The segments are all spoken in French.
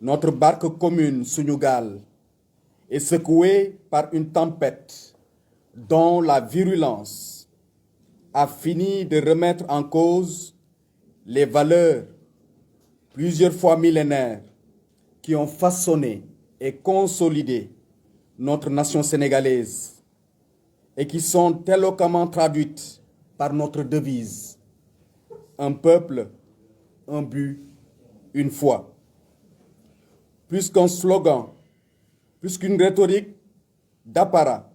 Notre barque commune, Sunugal, est secouée par une tempête dont la virulence a fini de remettre en cause les valeurs plusieurs fois millénaires qui ont façonné et consolidé notre nation sénégalaise et qui sont éloquemment traduites par notre devise: un peuple, un but, une foi. Plus qu'un slogan, plus qu'une rhétorique d'apparat,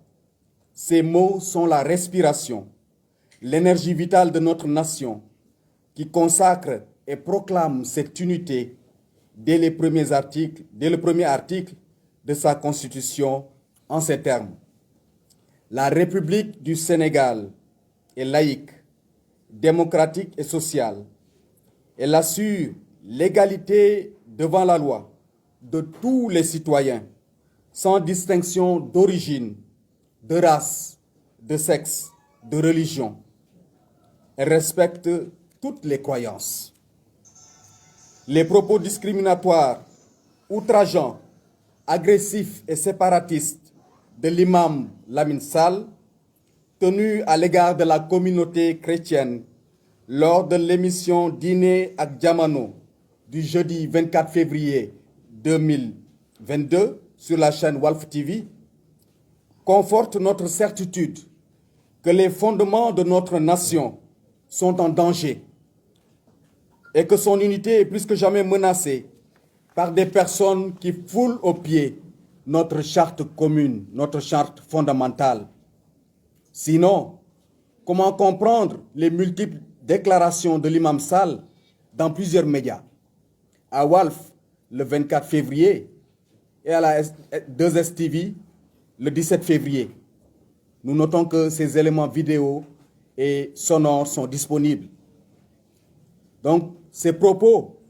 ces mots sont la respiration, l'énergie vitale de notre nation qui consacre et proclame cette unité dès le premier article de sa constitution en ces termes. La République du Sénégal est laïque, démocratique et sociale. Elle assure l'égalité devant la loi de tous les citoyens, sans distinction d'origine, de race, de sexe, de religion. Elle respecte toutes les croyances. Les propos discriminatoires, outrageants, agressifs et séparatistes de l'imam Lamine Sall, tenus à l'égard de la communauté chrétienne lors de l'émission Dîner ak Jamano du jeudi 24 février 2022 sur la chaîne Walf TV, confortent notre certitude que les fondements de notre nation sont en danger et que son unité est plus que jamais menacée par des personnes qui foulent aux pieds notre charte commune, notre charte fondamentale. Sinon, comment comprendre les multiples déclarations de l'imam Sall dans plusieurs médias, à Walf le 24 février et à la 2STV le 17 février. Nous notons que ces éléments vidéo et sonores sont disponibles. Donc, ces propos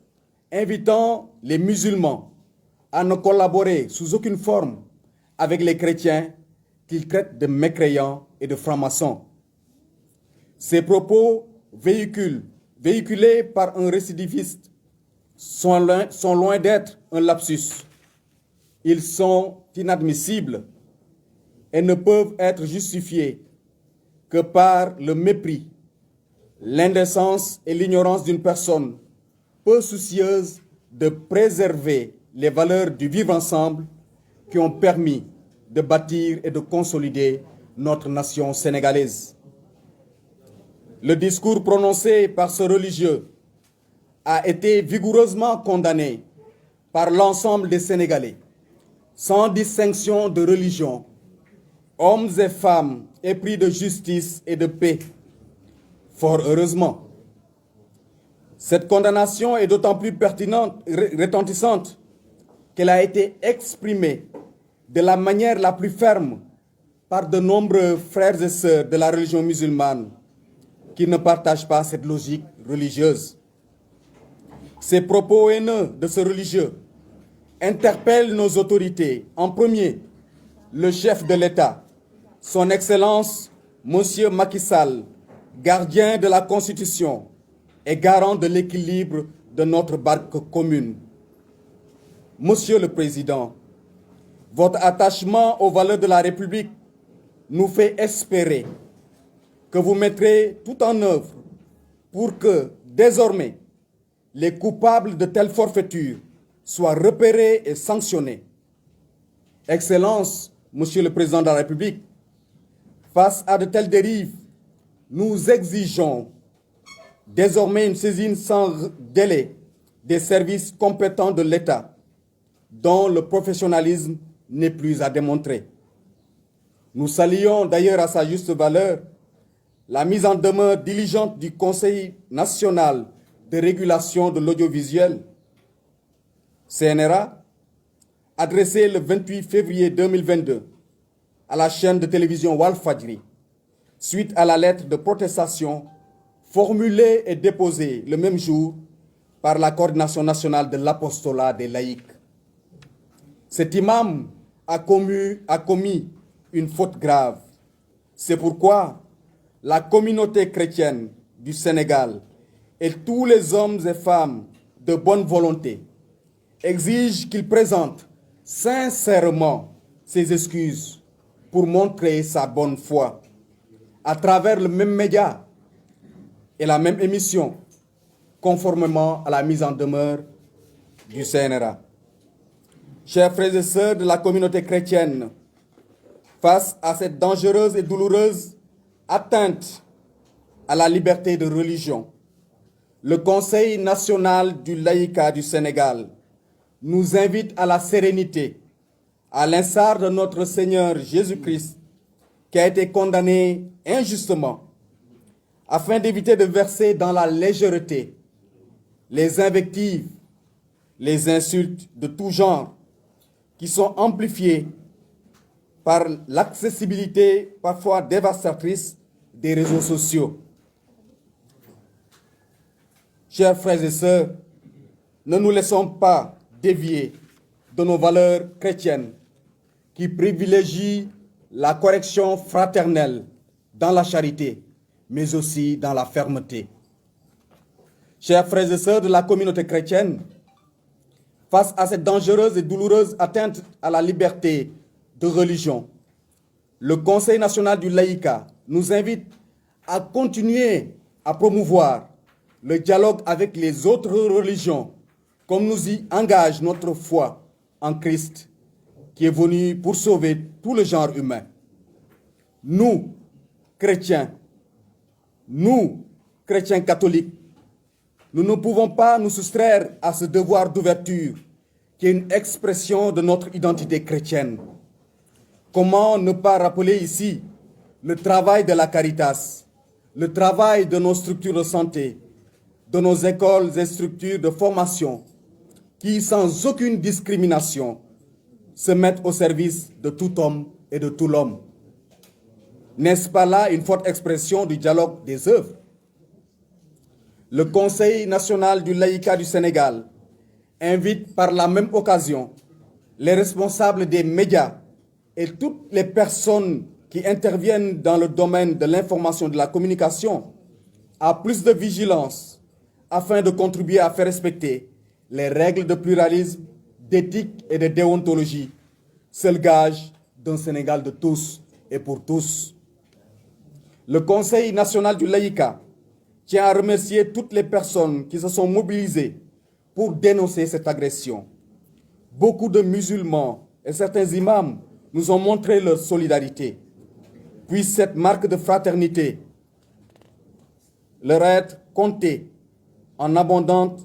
invitant les musulmans à ne collaborer sous aucune forme avec les chrétiens qu'ils traitent de mécréants et de francs-maçons. Ces propos véhiculés par un récidiviste sont loin d'être un lapsus. Ils sont inadmissibles et ne peuvent être justifiés que par le mépris, l'indécence et l'ignorance d'une personne peu soucieuse de préserver les valeurs du vivre ensemble qui ont permis de bâtir et de consolider notre nation sénégalaise. Le discours prononcé par ce religieux a été vigoureusement condamné par l'ensemble des Sénégalais, sans distinction de religion, hommes et femmes épris de justice et de paix. Fort heureusement. Cette condamnation est d'autant plus pertinente, retentissante, qu'elle a été exprimée de la manière la plus ferme par de nombreux frères et sœurs de la religion musulmane qui ne partagent pas cette logique religieuse. Ces propos haineux de ce religieux interpellent nos autorités. En premier, le chef de l'État, son Excellence, Monsieur Macky Sall, gardien de la Constitution et garant de l'équilibre de notre barque commune. Monsieur le Président, votre attachement aux valeurs de la République nous fait espérer que vous mettrez tout en œuvre pour que, désormais, les coupables de telles forfaitures soient repérés et sanctionnés. Excellence, Monsieur le Président de la République, face à de telles dérives, nous exigeons désormais une saisine sans délai des services compétents de l'État, dont le professionnalisme n'est plus à démontrer. Nous saluons d'ailleurs à sa juste valeur la mise en demeure diligente du Conseil national de régulation de l'audiovisuel, CNRA, adressée le 28 février 2022 à la chaîne de télévision Walfadjri, suite à la lettre de protestation formulée et déposée le même jour par la Coordination nationale de l'apostolat des laïcs. Cet imam a commis une faute grave. C'est pourquoi la communauté chrétienne du Sénégal et tous les hommes et femmes de bonne volonté exige qu'il présente sincèrement ses excuses pour montrer sa bonne foi à travers le même média et la même émission, conformément à la mise en demeure du CNRA. Chers frères et sœurs de la communauté chrétienne, face à cette dangereuse et douloureuse atteinte à la liberté de religion, le Conseil national du laïcat du Sénégal nous invite à la sérénité, à l'instar de notre Seigneur Jésus-Christ, qui a été condamné injustement, afin d'éviter de verser dans la légèreté les invectives, les insultes de tout genre, qui sont amplifiées par l'accessibilité parfois dévastatrice des réseaux sociaux. Chers frères et sœurs, ne nous laissons pas dévier de nos valeurs chrétiennes qui privilégient la correction fraternelle dans la charité, mais aussi dans la fermeté. Chers frères et sœurs de la communauté chrétienne, face à cette dangereuse et douloureuse atteinte à la liberté de religion, le Conseil national du laïcat nous invite à continuer à promouvoir le dialogue avec les autres religions, comme nous y engage notre foi en Christ, qui est venu pour sauver tout le genre humain. Nous, chrétiens catholiques, nous ne pouvons pas nous soustraire à ce devoir d'ouverture qui est une expression de notre identité chrétienne. Comment ne pas rappeler ici le travail de la Caritas, le travail de nos structures de santé, de nos écoles et structures de formation, qui, sans aucune discrimination, se mettent au service de tout homme et de tout l'homme. N'est-ce pas là une forte expression du dialogue des œuvres? Le Conseil national du laïcat du Sénégal invite par la même occasion les responsables des médias et toutes les personnes qui interviennent dans le domaine de l'information et de la communication à plus de vigilance afin de contribuer à faire respecter les règles de pluralisme, d'éthique et de déontologie, seul gage d'un Sénégal de tous et pour tous. Le Conseil national du laïcat tient à remercier toutes les personnes qui se sont mobilisées pour dénoncer cette agression. Beaucoup de musulmans et certains imams nous ont montré leur solidarité. Puisse cette marque de fraternité leur être comptée en abondante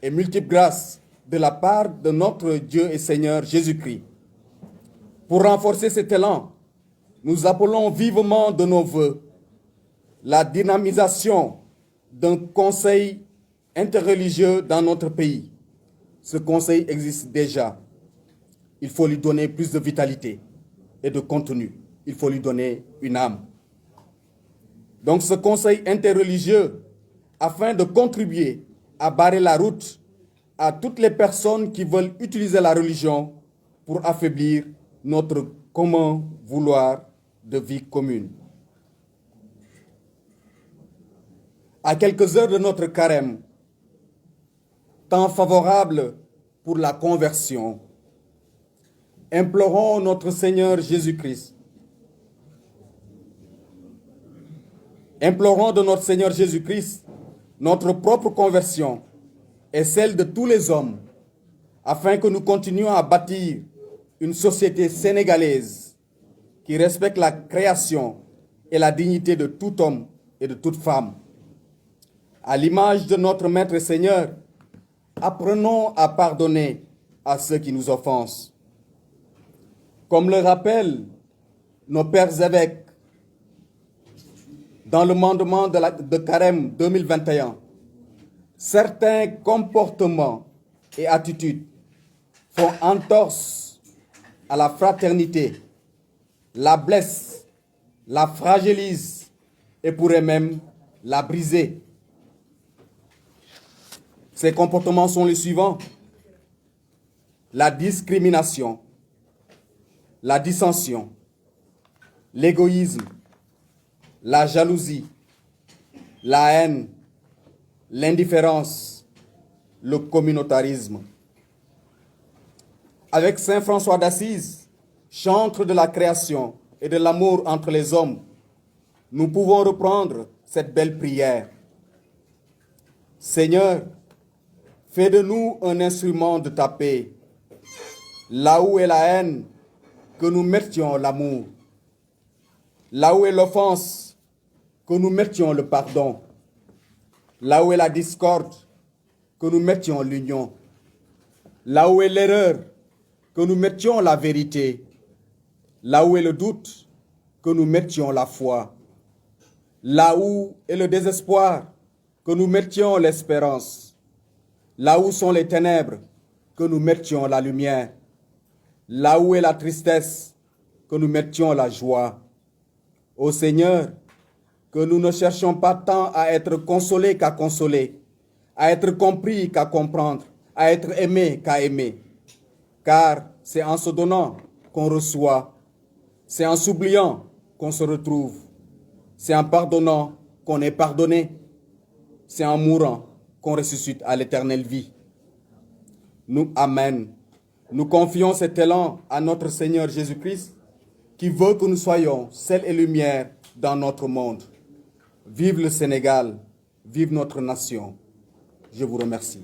et multiple grâce de la part de notre Dieu et Seigneur Jésus-Christ. Pour renforcer cet élan, nous appelons vivement de nos vœux la dynamisation d'un conseil interreligieux dans notre pays. Ce conseil existe déjà. Il faut lui donner plus de vitalité et de contenu. Il faut lui donner une âme. Donc ce conseil interreligieux, afin de contribuer à barrer la route à toutes les personnes qui veulent utiliser la religion pour affaiblir notre commun vouloir de vie commune. À quelques heures de notre carême, temps favorable pour la conversion, implorons notre Seigneur Jésus-Christ. Implorons de notre Seigneur Jésus-Christ notre propre conversion et celle de tous les hommes, afin que nous continuions à bâtir une société sénégalaise qui respecte la création et la dignité de tout homme et de toute femme. À l'image de notre Maître et Seigneur, apprenons à pardonner à ceux qui nous offensent. Comme le rappellent nos pères évêques dans le mandement de Carême 2021, certains comportements et attitudes font entorse à la fraternité, la blessent, la fragilisent et pourraient même la briser. Ces comportements sont les suivants: la discrimination, la dissension, l'égoïsme, la jalousie, la haine, l'indifférence, le communautarisme. avec Saint François d'Assise, chantre de la création et de l'amour entre les hommes, nous pouvons reprendre cette belle prière. Seigneur, fais de nous un instrument de ta paix. Là où est la haine, que nous mettions l'amour. Là où est l'offense, que nous mettions le pardon. Là où est la discorde, que nous mettions l'union. Là où est l'erreur, que nous mettions la vérité. Là où est le doute, que nous mettions la foi. Là où est le désespoir, que nous mettions l'espérance. Là où sont les ténèbres, que nous mettions la lumière. Là où est la tristesse, que nous mettions la joie. Ô Seigneur, que nous ne cherchions pas tant à être consolés qu'à consoler, à être compris qu'à comprendre, à être aimés qu'à aimer. Car c'est en se donnant qu'on reçoit, c'est en s'oubliant qu'on se retrouve, c'est en pardonnant qu'on est pardonné, c'est en mourant qu'on ressuscite à l'éternelle vie. Nous, Amen. Nous confions cet élan à notre Seigneur Jésus-Christ, qui veut que nous soyons sel et lumière dans notre monde. Vive le Sénégal, vive notre nation. Je vous remercie.